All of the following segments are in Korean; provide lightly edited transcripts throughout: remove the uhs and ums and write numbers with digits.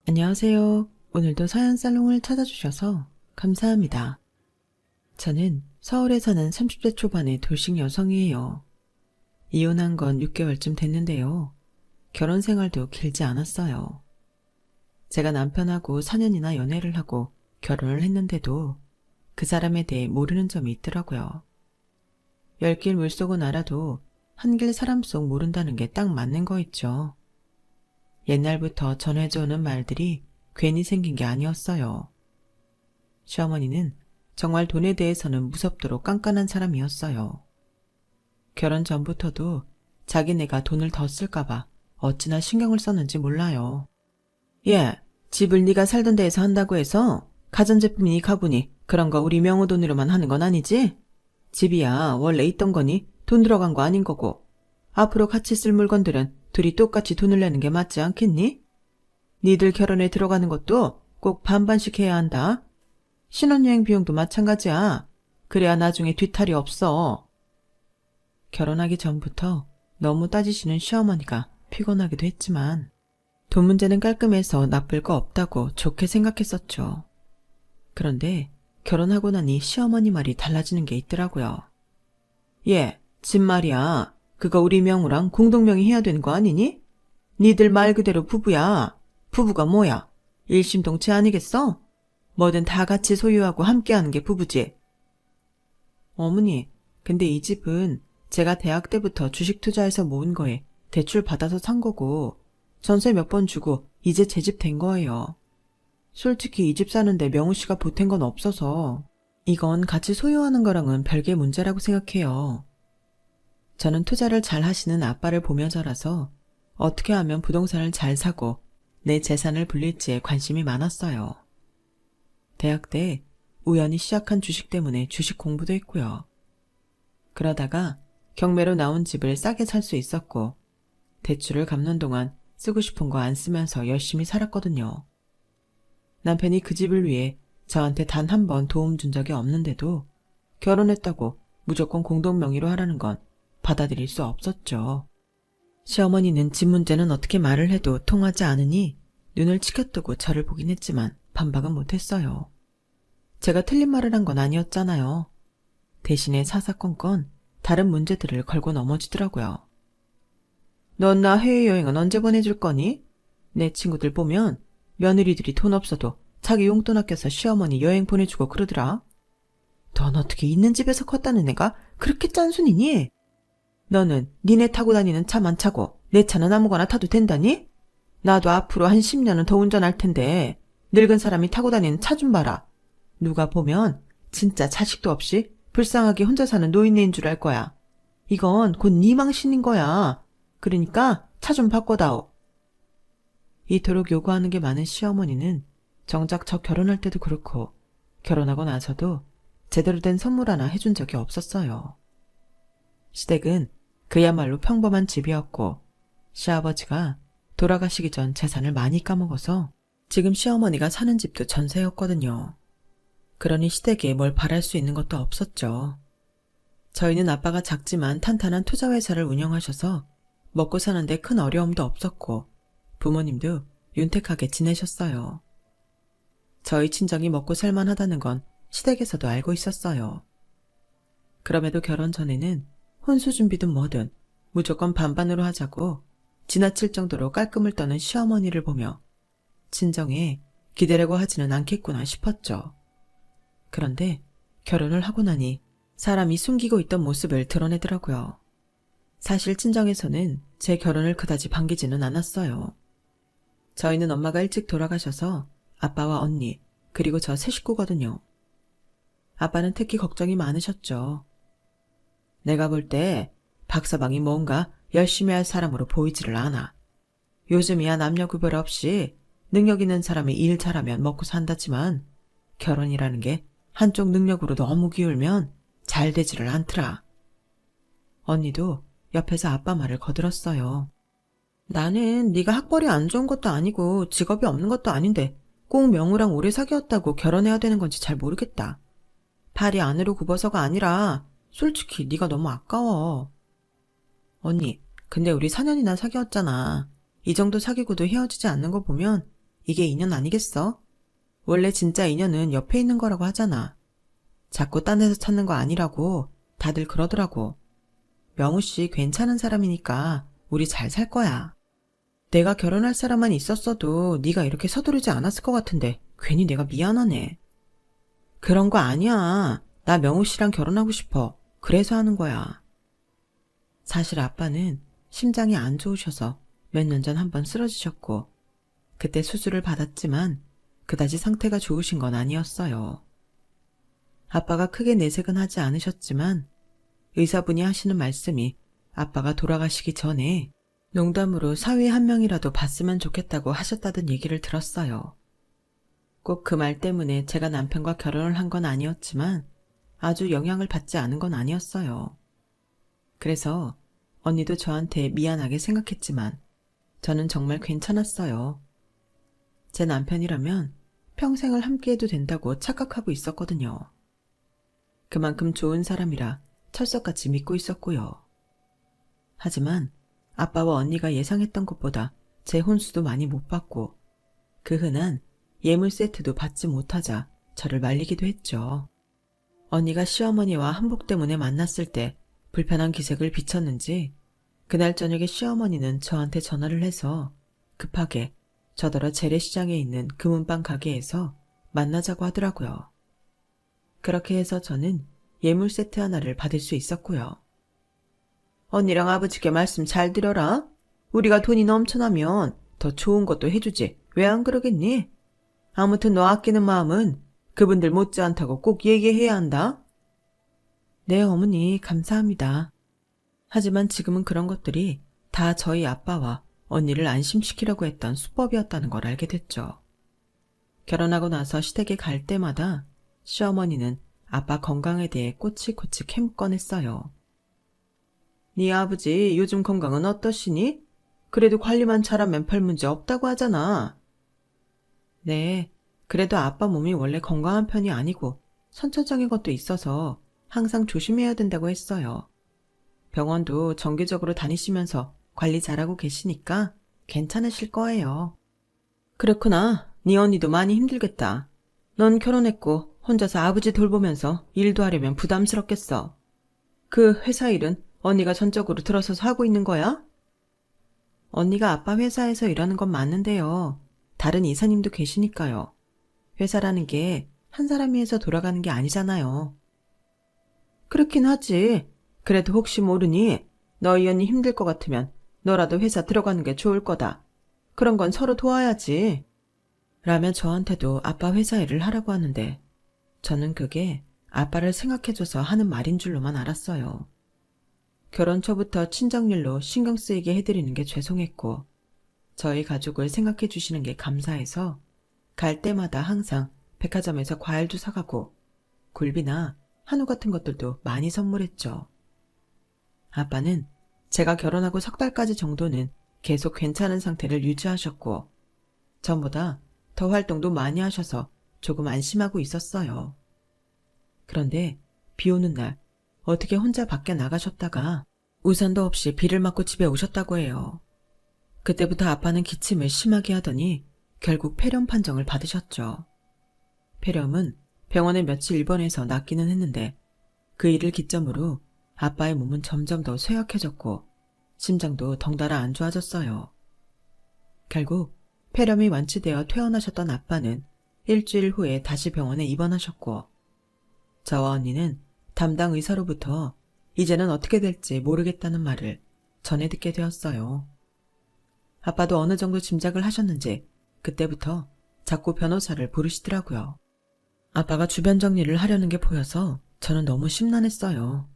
안녕하세요. 오늘도 서연살롱을 찾아주셔서 감사합니다. 저는 서울에 사는 30대 초반의 돌싱 여성이에요. 이혼한 건 6개월쯤 됐는데요. 결혼 생활도 길지 않았어요. 제가 남편하고 4년이나 연애를 하고 결혼을 했는데도 그 사람에 대해 모르는 점이 있더라고요. 열길 물속은 알아도 한길 사람 속 모른다는 게 딱 맞는 거 있죠. 옛날부터 전해져 오는 말들이 괜히 생긴 게 아니었어요. 시어머니는 정말 돈에 대해서는 무섭도록 깐깐한 사람이었어요. 결혼 전부터도 자기네가 돈을 더 쓸까봐 어찌나 신경을 썼는지 몰라요. 예, 집을 네가 살던 데에서 한다고 해서 가전제품이니 가구니 그런 거 우리 명의 돈으로만 하는 건 아니지? 집이야 원래 있던 거니 돈 들어간 거 아닌 거고 앞으로 같이 쓸 물건들은 둘이 똑같이 돈을 내는 게 맞지 않겠니? 니들 결혼에 들어가는 것도 꼭 반반씩 해야 한다. 신혼여행 비용도 마찬가지야. 그래야 나중에 뒤탈이 없어. 결혼하기 전부터 너무 따지시는 시어머니가 피곤하기도 했지만 돈 문제는 깔끔해서 나쁠 거 없다고 좋게 생각했었죠. 그런데 결혼하고 나니 시어머니 말이 달라지는 게 있더라고요. 예, 집 말이야. 그거 우리 명우랑 공동명의 해야 되는 거 아니니? 니들 말 그대로 부부야. 부부가 뭐야? 일심동체 아니겠어? 뭐든 다 같이 소유하고 함께하는 게 부부지. 어머니, 근데 이 집은 제가 대학 때부터 주식 투자해서 모은 거에 대출 받아서 산 거고 전세 몇 번 주고 이제 제 집 된 거예요. 솔직히 이 집 사는데 명우 씨가 보탠 건 없어서 이건 같이 소유하는 거랑은 별개 문제라고 생각해요. 저는 투자를 잘 하시는 아빠를 보며 자라서 어떻게 하면 부동산을 잘 사고 내 재산을 불릴지에 관심이 많았어요. 대학 때 우연히 시작한 주식 때문에 주식 공부도 했고요. 그러다가 경매로 나온 집을 싸게 살 수 있었고 대출을 갚는 동안 쓰고 싶은 거 안 쓰면서 열심히 살았거든요. 남편이 그 집을 위해 저한테 단 한 번 도움 준 적이 없는데도 결혼했다고 무조건 공동명의로 하라는 건 받아들일 수 없었죠. 시어머니는 집 문제는 어떻게 말을 해도 통하지 않으니 눈을 치켜뜨고 저를 보긴 했지만 반박은 못했어요. 제가 틀린 말을 한 건 아니었잖아요. 대신에 사사건건 다른 문제들을 걸고 넘어지더라고요. 넌 나 해외여행은 언제 보내줄 거니? 내 친구들 보면 며느리들이 돈 없어도 자기 용돈 아껴서 시어머니 여행 보내주고 그러더라. 넌 어떻게 있는 집에서 컸다는 애가 그렇게 짠순이니? 너는 니네 타고 다니는 차만 차고 내 차는 아무거나 타도 된다니? 나도 앞으로 한 10년은 더 운전할 텐데 늙은 사람이 타고 다니는 차 좀 봐라. 누가 보면 진짜 자식도 없이 불쌍하게 혼자 사는 노인네인 줄 알 거야. 이건 곧 네 망신인 거야. 그러니까 차 좀 바꿔다오. 이토록 요구하는 게 많은 시어머니는 정작 저 결혼할 때도 그렇고 결혼하고 나서도 제대로 된 선물 하나 해준 적이 없었어요. 시댁은 그야말로 평범한 집이었고 시아버지가 돌아가시기 전 재산을 많이 까먹어서 지금 시어머니가 사는 집도 전세였거든요. 그러니 시댁에 뭘 바랄 수 있는 것도 없었죠. 저희는 아빠가 작지만 탄탄한 투자회사를 운영하셔서 먹고 사는데 큰 어려움도 없었고 부모님도 윤택하게 지내셨어요. 저희 친정이 먹고 살만하다는 건 시댁에서도 알고 있었어요. 그럼에도 결혼 전에는 혼수 준비든 뭐든 무조건 반반으로 하자고 지나칠 정도로 깔끔을 떠는 시어머니를 보며 친정에 기대려고 하지는 않겠구나 싶었죠. 그런데 결혼을 하고 나니 사람이 숨기고 있던 모습을 드러내더라고요. 사실 친정에서는 제 결혼을 그다지 반기지는 않았어요. 저희는 엄마가 일찍 돌아가셔서 아빠와 언니 그리고 저 세 식구거든요. 아빠는 특히 걱정이 많으셨죠. 내가 볼 때 박서방이 뭔가 열심히 할 사람으로 보이지를 않아. 요즘이야 남녀 구별 없이 능력 있는 사람이 일 잘하면 먹고 산다지만 결혼이라는 게 한쪽 능력으로 너무 기울면 잘 되지를 않더라. 언니도 옆에서 아빠 말을 거들었어요. 나는 네가 학벌이 안 좋은 것도 아니고 직업이 없는 것도 아닌데 꼭 명우랑 오래 사귀었다고 결혼해야 되는 건지 잘 모르겠다. 팔이 안으로 굽어서가 아니라 솔직히 네가 너무 아까워. 언니, 근데 우리 4년이나 사귀었잖아. 이 정도 사귀고도 헤어지지 않는 거 보면 이게 인연 아니겠어? 원래 진짜 인연은 옆에 있는 거라고 하잖아. 자꾸 딴 데서 찾는 거 아니라고 다들 그러더라고. 명우 씨 괜찮은 사람이니까 우리 잘 살 거야. 내가 결혼할 사람만 있었어도 네가 이렇게 서두르지 않았을 것 같은데 괜히 내가 미안하네. 그런 거 아니야. 나 명우 씨랑 결혼하고 싶어. 그래서 하는 거야. 사실 아빠는 심장이 안 좋으셔서 몇 년 전 한번 쓰러지셨고 그때 수술을 받았지만 그다지 상태가 좋으신 건 아니었어요. 아빠가 크게 내색은 하지 않으셨지만 의사분이 하시는 말씀이 아빠가 돌아가시기 전에 농담으로 사위 한 명이라도 봤으면 좋겠다고 하셨다던 얘기를 들었어요. 꼭 그 말 때문에 제가 남편과 결혼을 한 건 아니었지만 아주 영향을 받지 않은 건 아니었어요. 그래서 언니도 저한테 미안하게 생각했지만 저는 정말 괜찮았어요. 제 남편이라면 평생을 함께해도 된다고 착각하고 있었거든요. 그만큼 좋은 사람이라 철석같이 믿고 있었고요. 하지만 아빠와 언니가 예상했던 것보다 제 혼수도 많이 못 받고 그 흔한 예물 세트도 받지 못하자 저를 말리기도 했죠. 언니가 시어머니와 한복 때문에 만났을 때 불편한 기색을 비쳤는지 그날 저녁에 시어머니는 저한테 전화를 해서 급하게 저더러 재래시장에 있는 금은방 가게에서 만나자고 하더라고요. 그렇게 해서 저는 예물 세트 하나를 받을 수 있었고요. 언니랑 아버지께 말씀 잘 드려라. 우리가 돈이 넘쳐나면 더 좋은 것도 해주지. 왜 안 그러겠니? 아무튼 너 아끼는 마음은 그분들 못지않다고 꼭 얘기해야 한다. 네, 어머니 감사합니다. 하지만 지금은 그런 것들이 다 저희 아빠와 언니를 안심시키려고 했던 수법이었다는 걸 알게 됐죠. 결혼하고 나서 시댁에 갈 때마다 시어머니는 아빠 건강에 대해 꼬치꼬치 캐묻곤 했어요. 네 아버지 요즘 건강은 어떠시니? 그래도 관리만 잘하면 별 문제 없다고 하잖아. 네, 그래도 아빠 몸이 원래 건강한 편이 아니고 선천적인 것도 있어서 항상 조심해야 된다고 했어요. 병원도 정기적으로 다니시면서 관리 잘하고 계시니까 괜찮으실 거예요. 그렇구나. 네 언니도 많이 힘들겠다. 넌 결혼했고 혼자서 아버지 돌보면서 일도 하려면 부담스럽겠어. 그 회사 일은 언니가 전적으로 들어서서 하고 있는 거야? 언니가 아빠 회사에서 일하는 건 맞는데요. 다른 이사님도 계시니까요. 회사라는 게 한 사람이 해서 돌아가는 게 아니잖아요. 그렇긴 하지. 그래도 혹시 모르니 너희 언니 힘들 것 같으면 너라도 회사 들어가는 게 좋을 거다. 그런 건 서로 도와야지. 라며 저한테도 아빠 회사 일을 하라고 하는데 저는 그게 아빠를 생각해줘서 하는 말인 줄로만 알았어요. 결혼 초부터 친정일로 신경 쓰이게 해드리는 게 죄송했고 저희 가족을 생각해 주시는 게 감사해서 갈 때마다 항상 백화점에서 과일도 사가고 굴비나 한우 같은 것들도 많이 선물했죠. 아빠는 제가 결혼하고 석 달까지 정도는 계속 괜찮은 상태를 유지하셨고 전보다 더 활동도 많이 하셔서 조금 안심하고 있었어요. 그런데 비 오는 날 어떻게 혼자 밖에 나가셨다가 우산도 없이 비를 맞고 집에 오셨다고 해요. 그때부터 아빠는 기침을 심하게 하더니 결국 폐렴 판정을 받으셨죠. 폐렴은 병원에 며칠 입원해서 낫기는 했는데 그 일을 기점으로 아빠의 몸은 점점 더 쇠약해졌고 심장도 덩달아 안 좋아졌어요. 결국 폐렴이 완치되어 퇴원하셨던 아빠는 일주일 후에 다시 병원에 입원하셨고 저와 언니는 담당 의사로부터 이제는 어떻게 될지 모르겠다는 말을 전해 듣게 되었어요. 아빠도 어느 정도 짐작을 하셨는지 그때부터 자꾸 변호사를 부르시더라고요. 아빠가 주변 정리를 하려는 게 보여서 저는 너무 심란했어요.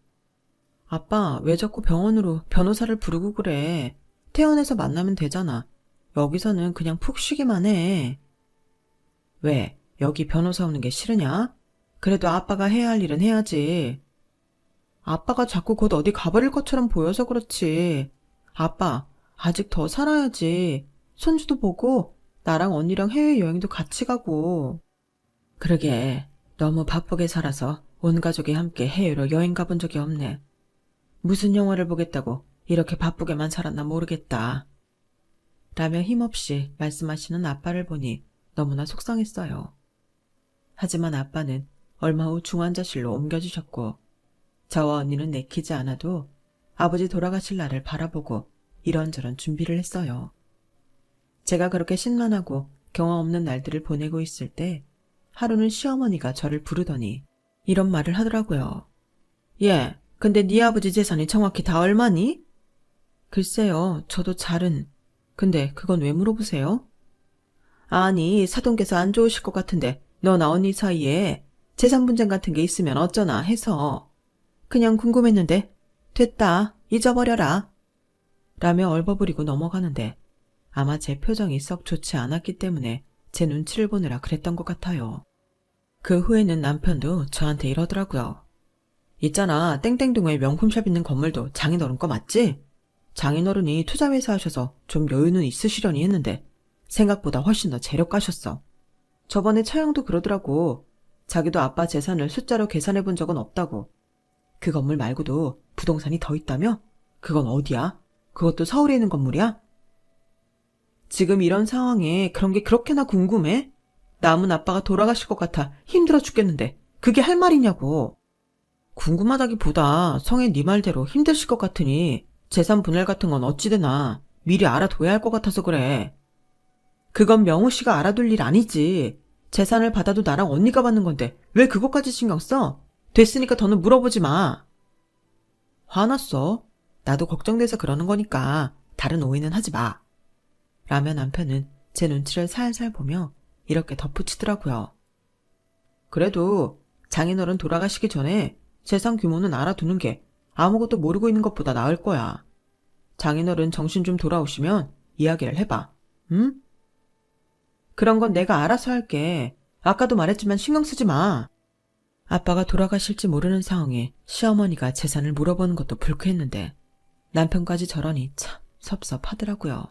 아빠, 왜 자꾸 병원으로 변호사를 부르고 그래? 퇴원해서 만나면 되잖아. 여기서는 그냥 푹 쉬기만 해. 왜? 여기 변호사 오는 게 싫으냐? 그래도 아빠가 해야 할 일은 해야지. 아빠가 자꾸 곧 어디 가버릴 것처럼 보여서 그렇지. 아빠, 아직 더 살아야지. 손주도 보고 나랑 언니랑 해외여행도 같이 가고. 그러게, 너무 바쁘게 살아서 온 가족이 함께 해외로 여행 가본 적이 없네. 무슨 영화를 보겠다고 이렇게 바쁘게만 살았나 모르겠다. 라며 힘없이 말씀하시는 아빠를 보니 너무나 속상했어요. 하지만 아빠는 얼마 후 중환자실로 옮겨주셨고 저와 언니는 내키지 않아도 아버지 돌아가실 날을 바라보고 이런저런 준비를 했어요. 제가 그렇게 신난하고 경험 없는 날들을 보내고 있을 때 하루는 시어머니가 저를 부르더니 이런 말을 하더라고요. 예, 근데 네 아버지 재산이 정확히 다 얼마니? 글쎄요, 저도 잘은. 근데 그건 왜 물어보세요? 아니, 사돈께서 안 좋으실 것 같은데 너나 언니 사이에 재산 분쟁 같은 게 있으면 어쩌나 해서. 그냥 궁금했는데 됐다, 잊어버려라. 라며 얼버무리고 넘어가는데 아마 제 표정이 썩 좋지 않았기 때문에 제 눈치를 보느라 그랬던 것 같아요. 그 후에는 남편도 저한테 이러더라고요. 있잖아, 땡땡동에 명품샵 있는 건물도 장인어른 거 맞지? 장인어른이 투자회사 하셔서 좀 여유는 있으시려니 했는데 생각보다 훨씬 더 재력 가셨어. 저번에 차영도 그러더라고. 자기도 아빠 재산을 숫자로 계산해 본 적은 없다고. 그 건물 말고도 부동산이 더 있다며? 그건 어디야? 그것도 서울에 있는 건물이야? 지금 이런 상황에 그런 게 그렇게나 궁금해? 남은 아빠가 돌아가실 것 같아 힘들어 죽겠는데 그게 할 말이냐고. 궁금하다기보다 성의 네 말대로 힘드실 것 같으니 재산 분할 같은 건 어찌되나 미리 알아둬야 할 것 같아서 그래. 그건 명호 씨가 알아둘 일 아니지. 재산을 받아도 나랑 언니가 받는 건데 왜 그것까지 신경 써? 됐으니까 더는 물어보지 마. 화났어. 나도 걱정돼서 그러는 거니까 다른 오해는 하지 마. 라며 남편은 제 눈치를 살살 보며 이렇게 덧붙이더라고요. 그래도 장인어른 돌아가시기 전에 재산 규모는 알아두는 게 아무것도 모르고 있는 것보다 나을 거야. 장인어른 정신 좀 돌아오시면 이야기를 해봐. 응? 그런 건 내가 알아서 할게. 아까도 말했지만 신경 쓰지 마. 아빠가 돌아가실지 모르는 상황에 시어머니가 재산을 물어보는 것도 불쾌했는데 남편까지 저러니 참 섭섭하더라고요.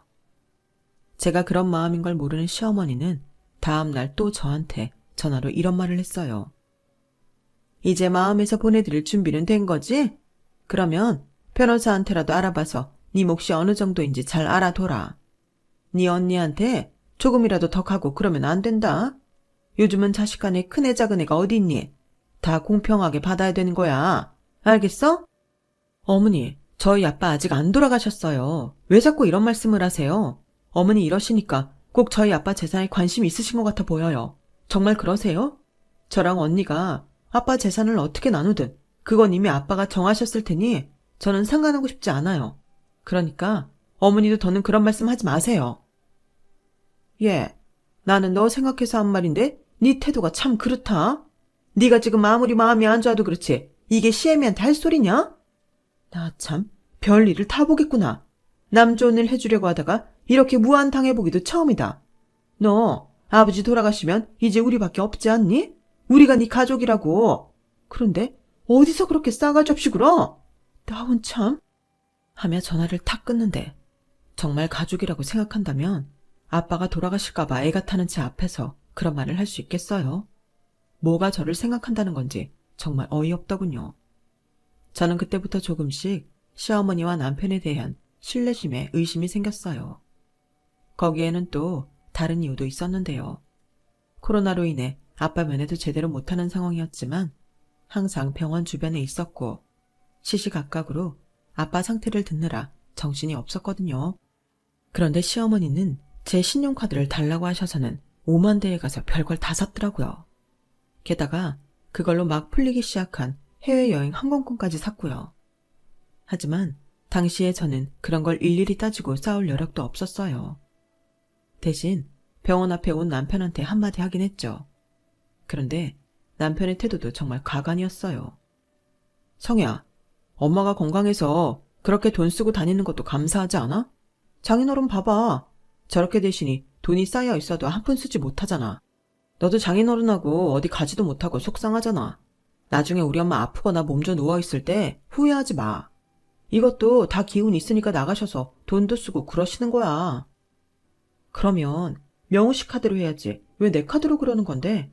제가 그런 마음인 걸 모르는 시어머니는 다음날 또 저한테 전화로 이런 말을 했어요. 이제 마음에서 보내드릴 준비는 된 거지? 그러면 변호사한테라도 알아봐서 네 몫이 어느 정도인지 잘 알아둬라. 네 언니한테 조금이라도 더 가고 그러면 안 된다. 요즘은 자식 간에 큰애 작은애가 어디 있니? 다 공평하게 받아야 되는 거야. 알겠어? 어머니, 저희 아빠 아직 안 돌아가셨어요. 왜 자꾸 이런 말씀을 하세요? 어머니 이러시니까 꼭 저희 아빠 재산에 관심 있으신 것 같아 보여요. 정말 그러세요? 저랑 언니가 아빠 재산을 어떻게 나누든 그건 이미 아빠가 정하셨을 테니 저는 상관하고 싶지 않아요. 그러니까 어머니도 더는 그런 말씀 하지 마세요. 예, 나는 너 생각해서 한 말인데 네 태도가 참 그렇다. 네가 지금 아무리 마음이 안 좋아도 그렇지 이게 시애미한테 할 소리냐? 나 참 별일을 다 보겠구나. 남 좋은 일 해주려고 하다가 이렇게 무한 당해보기도 처음이다. 너 아버지 돌아가시면 이제 우리밖에 없지 않니? 우리가 네 가족이라고. 그런데 어디서 그렇게 싸가지 없이 굴어? 나훈 참. 하며 전화를 탁 끊는데 정말 가족이라고 생각한다면 아빠가 돌아가실까봐 애가 타는 제 앞에서 그런 말을 할 수 있겠어요? 뭐가 저를 생각한다는 건지 정말 어이없더군요. 저는 그때부터 조금씩 시어머니와 남편에 대한 신뢰심에 의심이 생겼어요. 거기에는 또 다른 이유도 있었는데요. 코로나로 인해 아빠 면회도 제대로 못하는 상황이었지만 항상 병원 주변에 있었고 시시각각으로 아빠 상태를 듣느라 정신이 없었거든요. 그런데 시어머니는 제 신용카드를 달라고 하셔서는 오만대에 가서 별걸 다 샀더라고요. 게다가 그걸로 막 풀리기 시작한 해외여행 항공권까지 샀고요. 하지만 당시에 저는 그런 걸 일일이 따지고 싸울 여력도 없었어요. 대신 병원 앞에 온 남편한테 한마디 하긴 했죠. 그런데 남편의 태도도 정말 가관이었어요. 성희야, 엄마가 건강해서 그렇게 돈 쓰고 다니는 것도 감사하지 않아? 장인어른 봐봐. 저렇게 되시니 돈이 쌓여 있어도 한 푼 쓰지 못하잖아. 너도 장인어른하고 어디 가지도 못하고 속상하잖아. 나중에 우리 엄마 아프거나 몸져 누워있을 때 후회하지 마. 이것도 다 기운 있으니까 나가셔서 돈도 쓰고 그러시는 거야. 그러면 명우 씨 카드로 해야지. 왜 내 카드로 그러는 건데?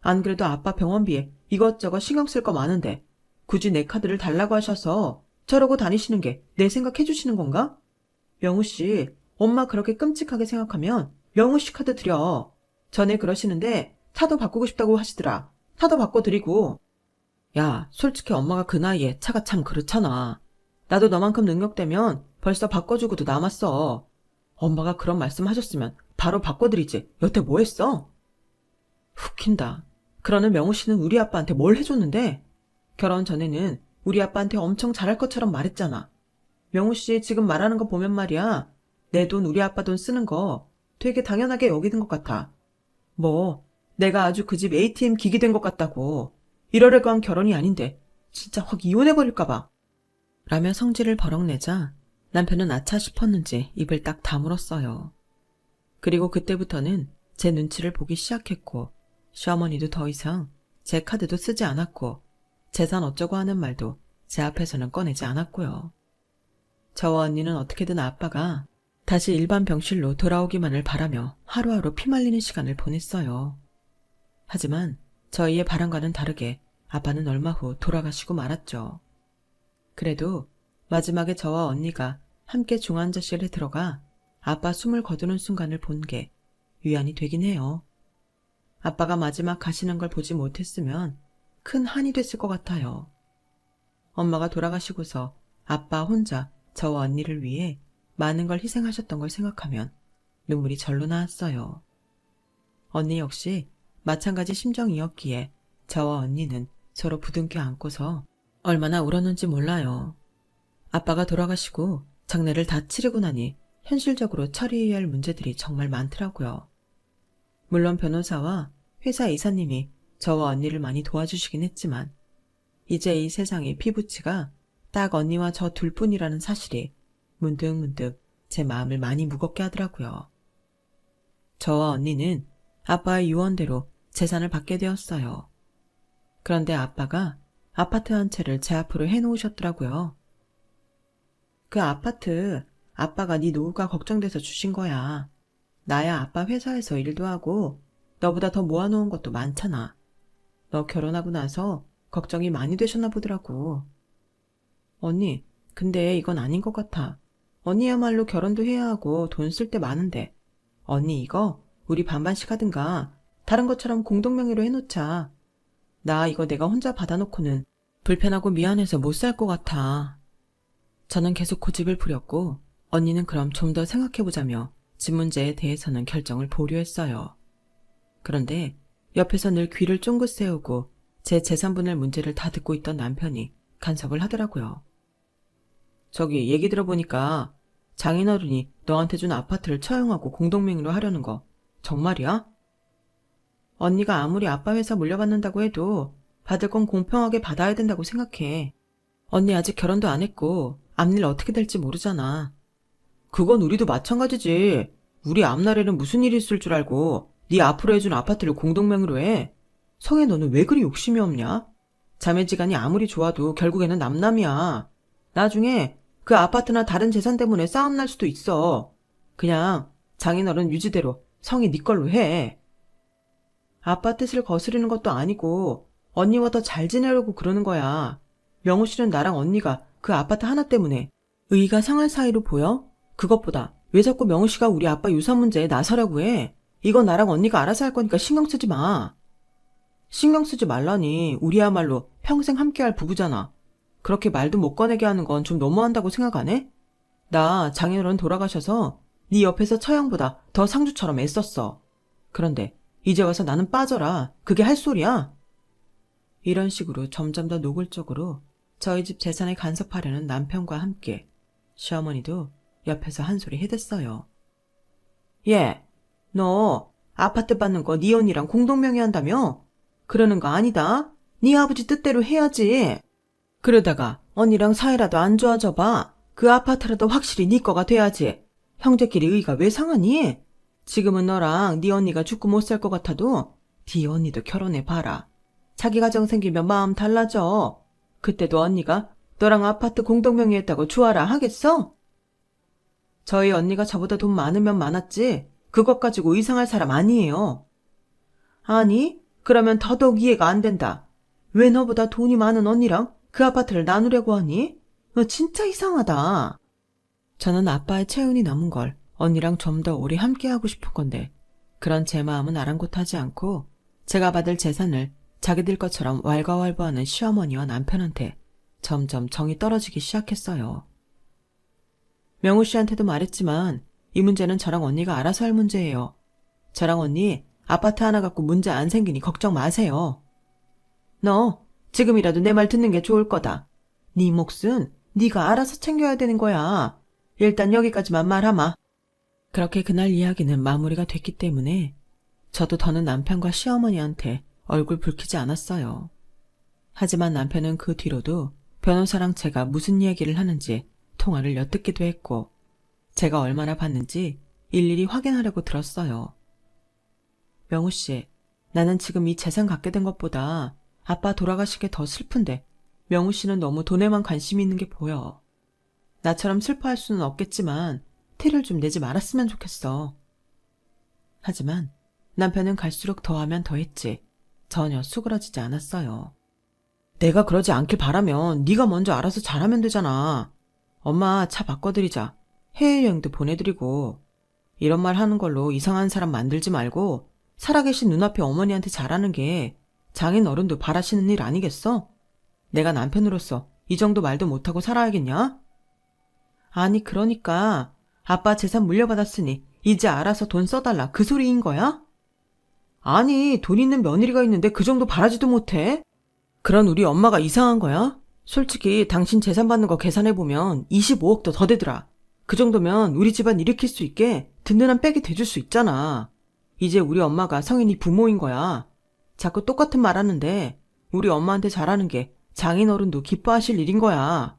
안 그래도 아빠 병원비에 이것저것 신경 쓸 거 많은데 굳이 내 카드를 달라고 하셔서 저러고 다니시는 게 내 생각해 주시는 건가? 명우 씨, 엄마 그렇게 끔찍하게 생각하면 명우 씨 카드 드려. 전에 그러시는데 차도 바꾸고 싶다고 하시더라. 차도 바꿔드리고. 야, 솔직히 엄마가 그 나이에 차가 참 그렇잖아. 나도 너만큼 능력되면 벌써 바꿔주고도 남았어. 엄마가 그런 말씀 하셨으면 바로 바꿔드리지. 여태 뭐 했어? 훅힌다. 그러는 명우 씨는 우리 아빠한테 뭘 해줬는데? 결혼 전에는 우리 아빠한테 엄청 잘할 것처럼 말했잖아. 명우 씨 지금 말하는 거 보면 말이야. 내 돈 우리 아빠 돈 쓰는 거 되게 당연하게 여기는 것 같아. 뭐 내가 아주 그 집 ATM 기기 된 것 같다고. 이러려고 한 결혼이 아닌데 진짜 확 이혼해버릴까 봐. 라며 성질을 버럭내자 남편은 아차 싶었는지 입을 딱 다물었어요. 그리고 그때부터는 제 눈치를 보기 시작했고 시어머니도 더 이상 제 카드도 쓰지 않았고 재산 어쩌고 하는 말도 제 앞에서는 꺼내지 않았고요. 저와 언니는 어떻게든 아빠가 다시 일반 병실로 돌아오기만을 바라며 하루하루 피말리는 시간을 보냈어요. 하지만 저희의 바람과는 다르게 아빠는 얼마 후 돌아가시고 말았죠. 그래도 마지막에 저와 언니가 함께 중환자실에 들어가 아빠 숨을 거두는 순간을 본 게 위안이 되긴 해요. 아빠가 마지막 가시는 걸 보지 못했으면 큰 한이 됐을 것 같아요. 엄마가 돌아가시고서 아빠 혼자 저와 언니를 위해 많은 걸 희생하셨던 걸 생각하면 눈물이 절로 나왔어요. 언니 역시 마찬가지 심정이었기에 저와 언니는 서로 부둥켜 안고서 얼마나 울었는지 몰라요. 아빠가 돌아가시고 장례를 다 치르고 나니 현실적으로 처리해야 할 문제들이 정말 많더라고요. 물론 변호사와 회사 이사님이 저와 언니를 많이 도와주시긴 했지만 이제 이 세상의 피부치가 딱 언니와 저 둘뿐이라는 사실이 문득문득 제 마음을 많이 무겁게 하더라고요. 저와 언니는 아빠의 유언대로 재산을 받게 되었어요. 그런데 아빠가 아파트 한 채를 제 앞으로 해놓으셨더라고요. 그 아파트 아빠가 네 노후가 걱정돼서 주신 거야. 나야 아빠 회사에서 일도 하고 너보다 더 모아놓은 것도 많잖아. 너 결혼하고 나서 걱정이 많이 되셨나 보더라고. 언니, 근데 이건 아닌 것 같아. 언니야말로 결혼도 해야 하고 돈 쓸 때 많은데 언니 이거 우리 반반씩 하든가 다른 것처럼 공동명의로 해놓자. 나 이거 내가 혼자 받아놓고는 불편하고 미안해서 못 살 것 같아. 저는 계속 고집을 부렸고 언니는 그럼 좀 더 생각해보자며 집 문제에 대해서는 결정을 보류했어요. 그런데 옆에서 늘 귀를 쫑긋 세우고 제 재산분할 문제를 다 듣고 있던 남편이 간섭을 하더라고요. 저기 얘기 들어보니까 장인어른이 너한테 준 아파트를 처형하고 공동명의로 하려는 거 정말이야? 언니가 아무리 아빠 회사 물려받는다고 해도 받을 건 공평하게 받아야 된다고 생각해. 언니 아직 결혼도 안 했고 앞일 어떻게 될지 모르잖아. 그건 우리도 마찬가지지. 우리 앞날에는 무슨 일이 있을 줄 알고 네 앞으로 해준 아파트를 공동명의로 해. 성혜 너는 왜 그리 욕심이 없냐? 자매지간이 아무리 좋아도 결국에는 남남이야. 나중에 그 아파트나 다른 재산 때문에 싸움 날 수도 있어. 그냥 장인어른 유지대로 성이 네 걸로 해. 아빠 뜻을 거스르는 것도 아니고 언니와 더 잘 지내려고 그러는 거야. 명우 씨는 나랑 언니가 그 아파트 하나 때문에 의의가 상할 사이로 보여? 그것보다 왜 자꾸 명우 씨가 우리 아빠 유산 문제에 나서려고 해? 이건 나랑 언니가 알아서 할 거니까 신경 쓰지 마. 신경 쓰지 말라니. 우리야말로 평생 함께할 부부잖아. 그렇게 말도 못 꺼내게 하는 건 좀 너무한다고 생각 안 해? 나 장인어른 돌아가셔서 네 옆에서 처형보다 더 상주처럼 애썼어. 그런데 이제 와서 나는 빠져라. 그게 할 소리야? 이런 식으로 점점 더 노골적으로 저희 집 재산에 간섭하려는 남편과 함께 시어머니도 옆에서 한 소리 해댔어요. 얘, 너 아파트 받는 거 네 언니랑 공동명의 한다며? 그러는 거 아니다. 네 아버지 뜻대로 해야지. 그러다가 언니랑 사이라도 안 좋아져 봐. 그 아파트라도 확실히 네 거가 돼야지. 형제끼리 의의가 왜 상하니? 지금은 너랑 네 언니가 죽고 못 살 것 같아도 네 언니도 결혼해봐라. 자기 가정 생기면 마음 달라져. 그때도 언니가 너랑 아파트 공동명의 했다고 좋아라 하겠어? 저희 언니가 저보다 돈 많으면 많았지 그것 가지고 이상할 사람 아니에요. 아니, 그러면 더더욱 이해가 안 된다. 왜 너보다 돈이 많은 언니랑 그 아파트를 나누려고 하니? 너 진짜 이상하다. 저는 아빠의 체온이 넘은 걸 언니랑 좀 더 오래 함께하고 싶은 건데 그런 제 마음은 아랑곳하지 않고 제가 받을 재산을 자기들 것처럼 왈가왈부하는 시어머니와 남편한테 점점 정이 떨어지기 시작했어요. 명우 씨한테도 말했지만 이 문제는 저랑 언니가 알아서 할 문제예요. 저랑 언니 아파트 하나 갖고 문제 안 생기니 걱정 마세요. 너 지금이라도 내 말 듣는 게 좋을 거다. 네 몫은 네가 알아서 챙겨야 되는 거야. 일단 여기까지만 말하마. 그렇게 그날 이야기는 마무리가 됐기 때문에 저도 더는 남편과 시어머니한테 얼굴 붉히지 않았어요. 하지만 남편은 그 뒤로도 변호사랑 제가 무슨 얘기를 하는지 통화를 엿듣기도 했고 제가 얼마나 받는지 일일이 확인하려고 들었어요. 명우 씨, 나는 지금 이 재산 갖게 된 것보다 아빠 돌아가시게 더 슬픈데 명우 씨는 너무 돈에만 관심이 있는 게 보여. 나처럼 슬퍼할 수는 없겠지만 티를 좀 내지 말았으면 좋겠어. 하지만 남편은 갈수록 더하면 더했지 전혀 수그러지지 않았어요. 내가 그러지 않길 바라면 네가 먼저 알아서 잘하면 되잖아. 엄마 차 바꿔드리자. 해외여행도 보내드리고. 이런 말 하는 걸로 이상한 사람 만들지 말고 살아계신 눈앞에 어머니한테 잘하는 게 장인 어른도 바라시는 일 아니겠어? 내가 남편으로서 이 정도 말도 못하고 살아야겠냐? 아니 그러니까 아빠 재산 물려받았으니 이제 알아서 돈 써달라 그 소리인 거야? 아니 돈 있는 며느리가 있는데 그 정도 바라지도 못해? 그런 우리 엄마가 이상한 거야? 솔직히 당신 재산 받는 거 계산해보면 25억도 더 되더라. 그 정도면 우리 집안 일으킬 수 있게 든든한 백이 돼줄 수 있잖아. 이제 우리 엄마가 성인이 부모인 거야. 자꾸 똑같은 말 하는데 우리 엄마한테 잘하는 게 장인어른도 기뻐하실 일인 거야.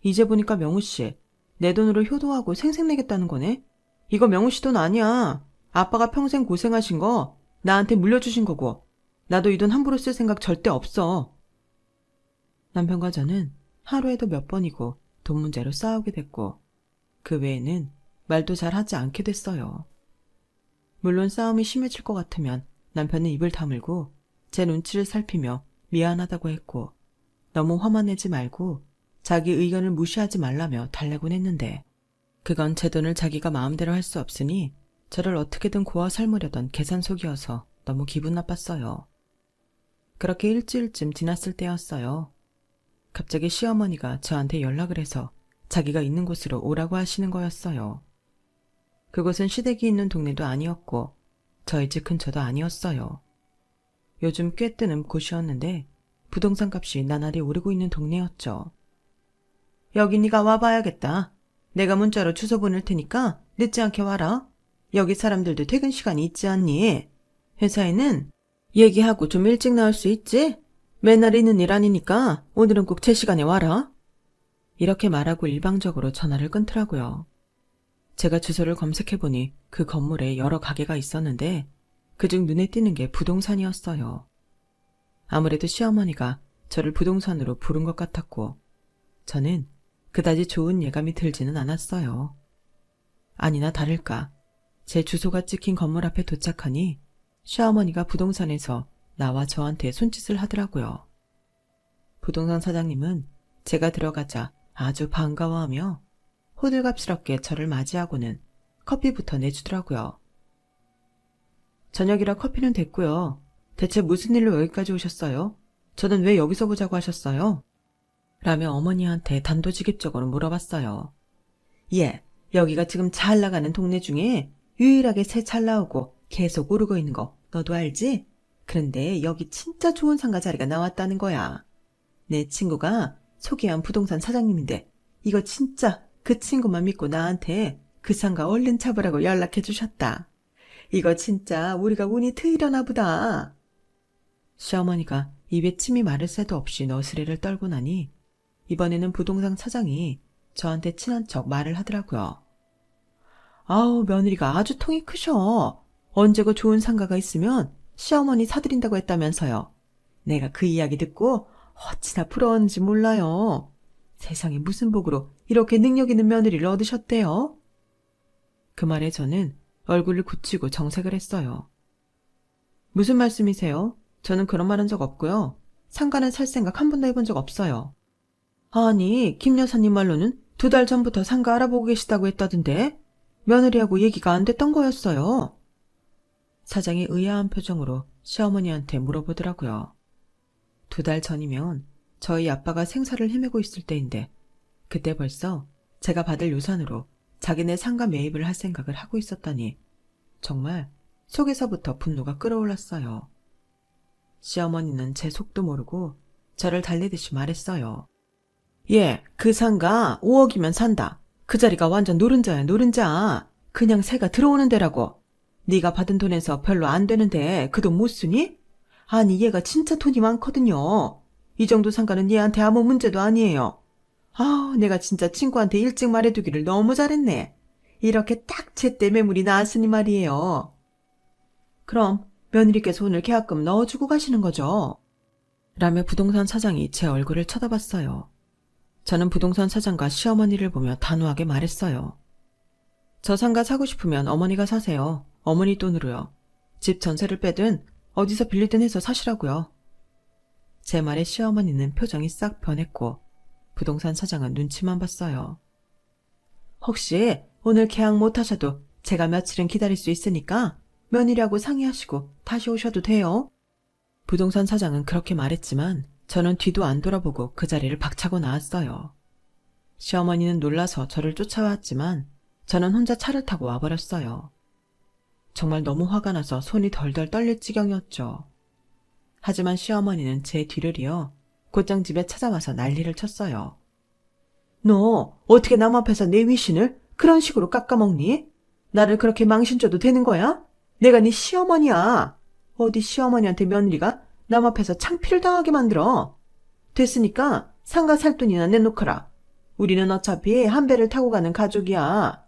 이제 보니까 명우씨, 내 돈으로 효도하고 생색내겠다는 거네? 이거 명우씨 돈 아니야. 아빠가 평생 고생하신 거 나한테 물려주신 거고 나도 이 돈 함부로 쓸 생각 절대 없어. 남편과 저는 하루에도 몇 번이고 돈 문제로 싸우게 됐고 그 외에는 말도 잘 하지 않게 됐어요. 물론 싸움이 심해질 것 같으면 남편은 입을 다물고 제 눈치를 살피며 미안하다고 했고 너무 화만 내지 말고 자기 의견을 무시하지 말라며 달래곤 했는데 그건 제 돈을 자기가 마음대로 할 수 없으니 저를 어떻게든 고아 삶으려던 계산속이어서 너무 기분 나빴어요. 그렇게 일주일쯤 지났을 때였어요. 갑자기 시어머니가 저한테 연락을 해서 자기가 있는 곳으로 오라고 하시는 거였어요. 그곳은 시댁이 있는 동네도 아니었고 저희 집 근처도 아니었어요. 요즘 꽤 뜨는 곳이었는데 부동산 값이 나날이 오르고 있는 동네였죠. 여기 네가 와봐야겠다. 내가 문자로 주소 보낼 테니까 늦지 않게 와라. 여기 사람들도 퇴근 시간이 있지 않니? 회사에는 얘기하고 좀 일찍 나올 수 있지? 맨날 있는 일 아니니까 오늘은 꼭 제 시간에 와라. 이렇게 말하고 일방적으로 전화를 끊더라고요. 제가 주소를 검색해보니 그 건물에 여러 가게가 있었는데 그중 눈에 띄는 게 부동산이었어요. 아무래도 시어머니가 저를 부동산으로 부른 것 같았고 저는 그다지 좋은 예감이 들지는 않았어요. 아니나 다를까 제 주소가 찍힌 건물 앞에 도착하니 시어머니가 부동산에서 나와 저한테 손짓을 하더라고요. 부동산 사장님은 제가 들어가자 아주 반가워하며 호들갑스럽게 저를 맞이하고는 커피부터 내주더라고요. 저녁이라 커피는 됐고요. 대체 무슨 일로 여기까지 오셨어요? 저는 왜 여기서 보자고 하셨어요? 라며 어머니한테 단도직입적으로 물어봤어요. 예, 여기가 지금 잘 나가는 동네 중에 유일하게 새 잘 나오고 계속 오르고 있는 거 너도 알지? 그런데 여기 진짜 좋은 상가 자리가 나왔다는 거야. 내 친구가 소개한 부동산 사장님인데 이거 진짜 그 친구만 믿고 나한테 그 상가 얼른 잡으라고 연락해 주셨다. 이거 진짜 우리가 운이 트이려나 보다. 시어머니가 입에 침이 마를 새도 없이 너스레를 떨고 나니 이번에는 부동산 사장이 저한테 친한 척 말을 하더라고요. 아우 며느리가 아주 통이 크셔. 언제고 좋은 상가가 있으면 시어머니 사드린다고 했다면서요. 내가 그 이야기 듣고 어찌나 부러웠는지 몰라요. 세상에 무슨 복으로 이렇게 능력 있는 며느리를 얻으셨대요? 그 말에 저는 얼굴을 굳히고 정색을 했어요. 무슨 말씀이세요? 저는 그런 말 한 적 없고요. 상가는 살 생각 한 번도 해본 적 없어요. 아니 김 여사님 말로는 2달 전부터 상가 알아보고 계시다고 했다던데 며느리하고 얘기가 안 됐던 거였어요. 사장이 의아한 표정으로 시어머니한테 물어보더라고요. 2달 전이면 저희 아빠가 생사를 헤매고 있을 때인데 그때 벌써 제가 받을 유산으로 자기네 상가 매입을 할 생각을 하고 있었다니 정말 속에서부터 분노가 끓어올랐어요. 시어머니는 제 속도 모르고 저를 달래듯이 말했어요. 예, 그 상가 5억이면 산다. 그 자리가 완전 노른자야, 노른자. 그냥 새가 들어오는 데라고. 네가 받은 돈에서 별로 안 되는데 그 돈 못 쓰니? 아니 얘가 진짜 돈이 많거든요. 이 정도 상가는 얘한테 아무 문제도 아니에요. 아, 내가 진짜 친구한테 일찍 말해두기를 너무 잘했네. 이렇게 딱 제때 매물이 나왔으니 말이에요. 그럼 며느리께서 오늘 계약금 넣어주고 가시는 거죠? 라며 부동산 사장이 제 얼굴을 쳐다봤어요. 저는 부동산 사장과 시어머니를 보며 단호하게 말했어요. 저 상가 사고 싶으면 어머니가 사세요. 어머니 돈으로요. 집 전세를 빼든 어디서 빌리든 해서 사시라고요. 제 말에 시어머니는 표정이 싹 변했고 부동산 사장은 눈치만 봤어요. 혹시 오늘 계약 못하셔도 제가 며칠은 기다릴 수 있으니까 며느리하고 상의하시고 다시 오셔도 돼요. 부동산 사장은 그렇게 말했지만 저는 뒤도 안 돌아보고 그 자리를 박차고 나왔어요. 시어머니는 놀라서 저를 쫓아왔지만 저는 혼자 차를 타고 와버렸어요. 정말 너무 화가 나서 손이 덜덜 떨릴 지경이었죠. 하지만 시어머니는 제 뒤를 이어 곧장 집에 찾아와서 난리를 쳤어요. 너 어떻게 남 앞에서 내 위신을 그런 식으로 깎아먹니? 나를 그렇게 망신줘도 되는 거야? 내가 네 시어머니야. 어디 시어머니한테 며느리가 남 앞에서 창피를 당하게 만들어. 됐으니까 상가 살 돈이나 내놓거라. 우리는 어차피 한 배를 타고 가는 가족이야.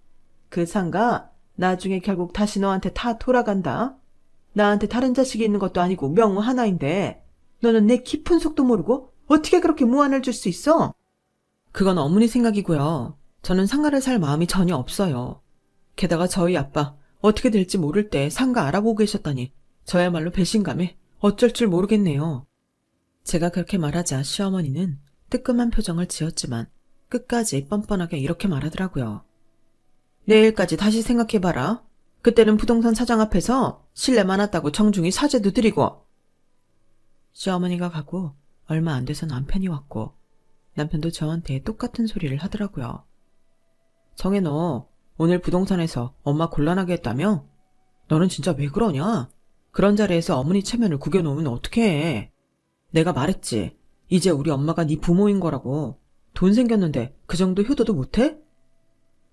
그 상가 나중에 결국 다시 너한테 다 돌아간다. 나한테 다른 자식이 있는 것도 아니고 명우 하나인데 너는 내 깊은 속도 모르고 어떻게 그렇게 무안을 줄 수 있어? 그건 어머니 생각이고요. 저는 상가를 살 마음이 전혀 없어요. 게다가 저희 아빠 어떻게 될지 모를 때 상가 알아보고 계셨다니 저야말로 배신감에 어쩔 줄 모르겠네요. 제가 그렇게 말하자 시어머니는 뜨끔한 표정을 지었지만 끝까지 뻔뻔하게 이렇게 말하더라고요. 내일까지 다시 생각해봐라. 그때는 부동산 사장 앞에서 신뢰 많았다고 정중히 사죄도 드리고. 시어머니가 가고 얼마 안 돼서 남편이 왔고 남편도 저한테 똑같은 소리를 하더라고요. 정혜 너 오늘 부동산에서 엄마 곤란하게 했다며? 너는 진짜 왜 그러냐? 그런 자리에서 어머니 체면을 구겨놓으면 어떡해. 내가 말했지. 이제 우리 엄마가 네 부모인 거라고. 돈 생겼는데 그 정도 효도도 못해?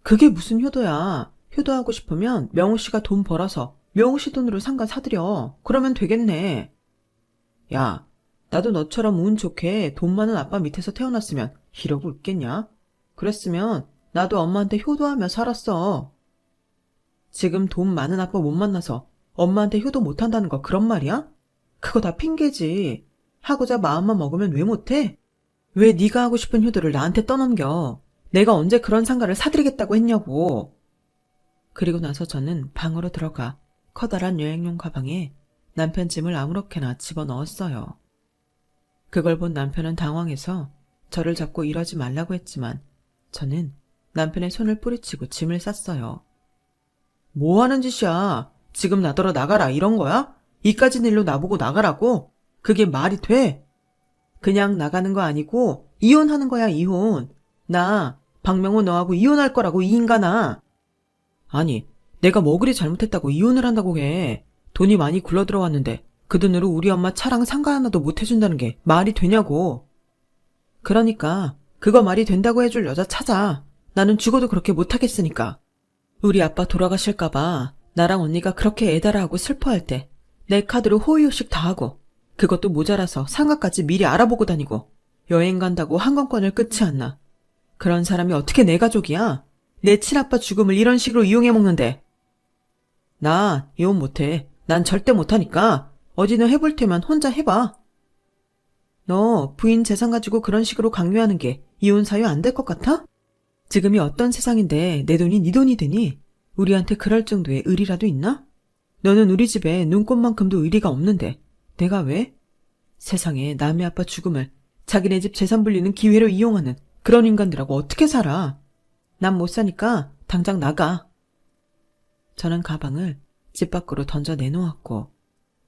그게 무슨 효도야. 효도하고 싶으면 명우 씨가 돈 벌어서 명우 씨 돈으로 상가 사들여. 그러면 되겠네. 야, 나도 너처럼 운 좋게 돈 많은 아빠 밑에서 태어났으면 이러고 있겠냐? 그랬으면 나도 엄마한테 효도하며 살았어. 지금 돈 많은 아빠 못 만나서 엄마한테 효도 못한다는 거 그런 말이야? 그거 다 핑계지. 하고자 마음만 먹으면 왜 못해? 왜 네가 하고 싶은 효도를 나한테 떠넘겨? 내가 언제 그런 상가를 사드리겠다고 했냐고. 그리고 나서 저는 방으로 들어가 커다란 여행용 가방에 남편 짐을 아무렇게나 집어넣었어요. 그걸 본 남편은 당황해서 저를 잡고 이러지 말라고 했지만 저는 남편의 손을 뿌리치고 짐을 쌌어요. 뭐 하는 짓이야? 지금 나더러 나가라 이런 거야? 이까진 일로 나보고 나가라고? 그게 말이 돼? 그냥 나가는 거 아니고 이혼하는 거야 이혼. 나 박명호 너하고 이혼할 거라고 이 인간아. 아니 내가 뭐 그리 잘못했다고 이혼을 한다고 해. 돈이 많이 굴러들어왔는데 그 돈으로 우리 엄마 차랑 상가 하나도 못 해준다는 게 말이 되냐고. 그러니까 그거 말이 된다고 해줄 여자 찾아. 나는 죽어도 그렇게 못하겠으니까. 우리 아빠 돌아가실까봐 나랑 언니가 그렇게 애달아하고 슬퍼할 때 내 카드로 호의호식 다 하고 그것도 모자라서 상가까지 미리 알아보고 다니고 여행 간다고 항공권을 끝이 안 나. 그런 사람이 어떻게 내 가족이야? 내 친아빠 죽음을 이런 식으로 이용해 먹는데. 나 이혼 못해. 난 절대 못하니까 어디는 해볼 테면 혼자 해봐. 너 부인 재산 가지고 그런 식으로 강요하는 게 이혼 사유 안 될 것 같아? 지금이 어떤 세상인데 내 돈이 네 돈이 되니? 우리한테 그럴 정도의 의리라도 있나? 너는 우리 집에 눈꽃만큼도 의리가 없는데 내가 왜? 세상에 남의 아빠 죽음을 자기네 집 재산 불리는 기회로 이용하는 그런 인간들하고 어떻게 살아? 난 못 사니까 당장 나가. 저는 가방을 집 밖으로 던져 내놓았고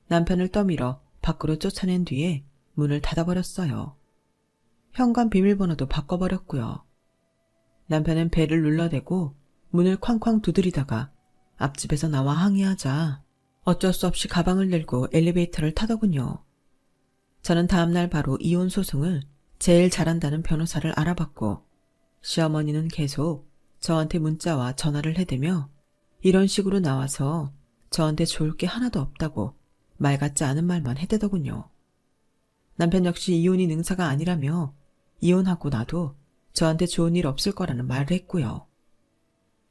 남편을 떠밀어 밖으로 쫓아낸 뒤에 문을 닫아버렸어요. 현관 비밀번호도 바꿔버렸고요. 남편은 배를 눌러대고 문을 쾅쾅 두드리다가 앞집에서 나와 항의하자 어쩔 수 없이 가방을 들고 엘리베이터를 타더군요. 저는 다음날 바로 이혼 소송을 제일 잘한다는 변호사를 알아봤고 시어머니는 계속 저한테 문자와 전화를 해대며 이런 식으로 나와서 저한테 좋을 게 하나도 없다고 말 같지 않은 말만 해대더군요. 남편 역시 이혼이 능사가 아니라며 이혼하고 나도 저한테 좋은 일 없을 거라는 말을 했고요.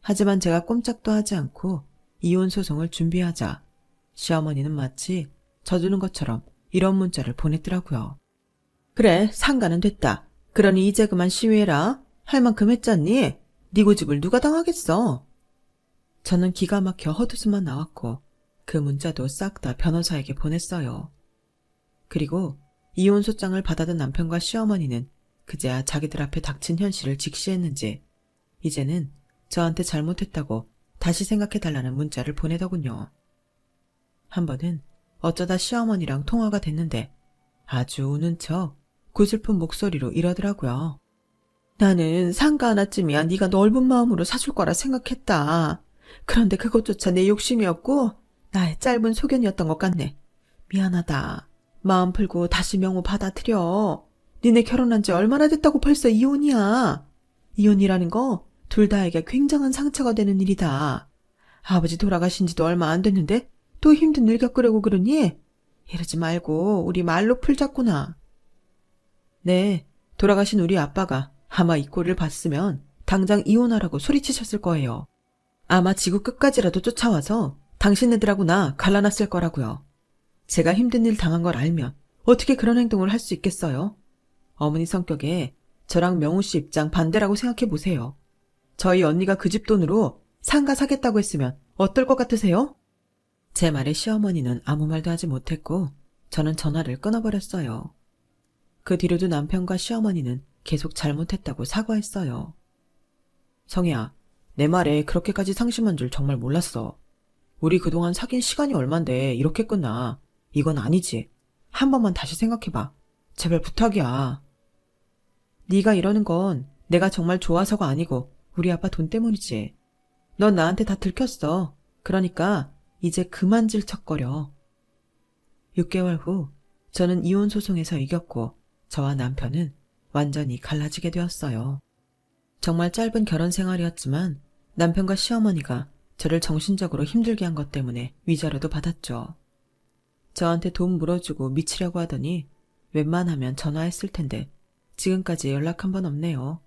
하지만 제가 꼼짝도 하지 않고 이혼 소송을 준비하자 시어머니는 마치 져주는 것처럼 이런 문자를 보냈더라고요. 그래, 상가는 됐다. 그러니 이제 그만 시위해라. 할 만큼 했잖니? 네 고집을 누가 당하겠어. 저는 기가 막혀 헛웃음만 나왔고 그 문자도 싹 다 변호사에게 보냈어요. 그리고 이혼 소장을 받아든 남편과 시어머니는 그제야 자기들 앞에 닥친 현실을 직시했는지 이제는 저한테 잘못했다고 다시 생각해달라는 문자를 보내더군요. 한 번은 어쩌다 시어머니랑 통화가 됐는데 아주 우는 척 구슬픈 목소리로 이러더라고요. 나는 상가 하나쯤이야 네가 넓은 마음으로 사줄 거라 생각했다. 그런데 그것조차 내 욕심이었고 나의 짧은 소견이었던 것 같네. 미안하다. 마음 풀고 다시 명호 받아들여. 니네 결혼한 지 얼마나 됐다고 벌써 이혼이야. 이혼이라는 거 둘 다에게 굉장한 상처가 되는 일이다. 아버지 돌아가신 지도 얼마 안 됐는데 또 힘든 일 겪으려고 그러니? 이러지 말고 우리 말로 풀자꾸나. 네, 돌아가신 우리 아빠가 아마 이 꼴을 봤으면 당장 이혼하라고 소리치셨을 거예요. 아마 지구 끝까지라도 쫓아와서 당신네들하고 나 갈라놨을 거라고요. 제가 힘든 일 당한 걸 알면 어떻게 그런 행동을 할 수 있겠어요? 어머니 성격에 저랑 명우 씨 입장 반대라고 생각해 보세요. 저희 언니가 그 집 돈으로 상가 사겠다고 했으면 어떨 것 같으세요? 제 말에 시어머니는 아무 말도 하지 못했고 저는 전화를 끊어버렸어요. 그 뒤로도 남편과 시어머니는 계속 잘못했다고 사과했어요. 성희야, 내 말에 그렇게까지 상심한 줄 정말 몰랐어. 우리 그동안 사귄 시간이 얼만데 이렇게 끝나. 이건 아니지. 한 번만 다시 생각해봐. 제발 부탁이야. 네가 이러는 건 내가 정말 좋아서가 아니고 우리 아빠 돈 때문이지. 넌 나한테 다 들켰어. 그러니까 이제 그만 질척거려. 6개월 후 저는 이혼 소송에서 이겼고 저와 남편은 완전히 갈라지게 되었어요. 정말 짧은 결혼 생활이었지만 남편과 시어머니가 저를 정신적으로 힘들게 한 것 때문에 위자료도 받았죠. 저한테 돈 물어주고 미치려고 하더니 웬만하면 전화했을 텐데 지금까지 연락 한 번 없네요.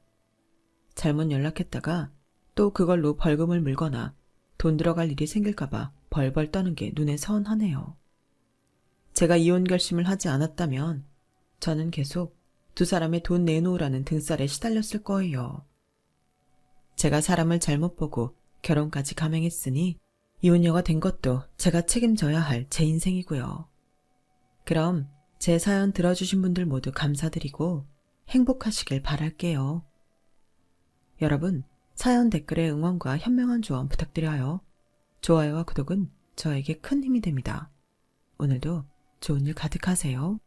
잘못 연락했다가 또 그걸로 벌금을 물거나 돈 들어갈 일이 생길까봐 벌벌 떠는 게 눈에 선하네요. 제가 이혼 결심을 하지 않았다면 저는 계속 두 사람의 돈 내놓으라는 등살에 시달렸을 거예요. 제가 사람을 잘못 보고 결혼까지 감행했으니 이혼녀가 된 것도 제가 책임져야 할 제 인생이고요. 그럼 제 사연 들어주신 분들 모두 감사드리고 행복하시길 바랄게요. 여러분, 사연 댓글에 응원과 현명한 조언 부탁드려요. 좋아요와 구독은 저에게 큰 힘이 됩니다. 오늘도 좋은 일 가득하세요.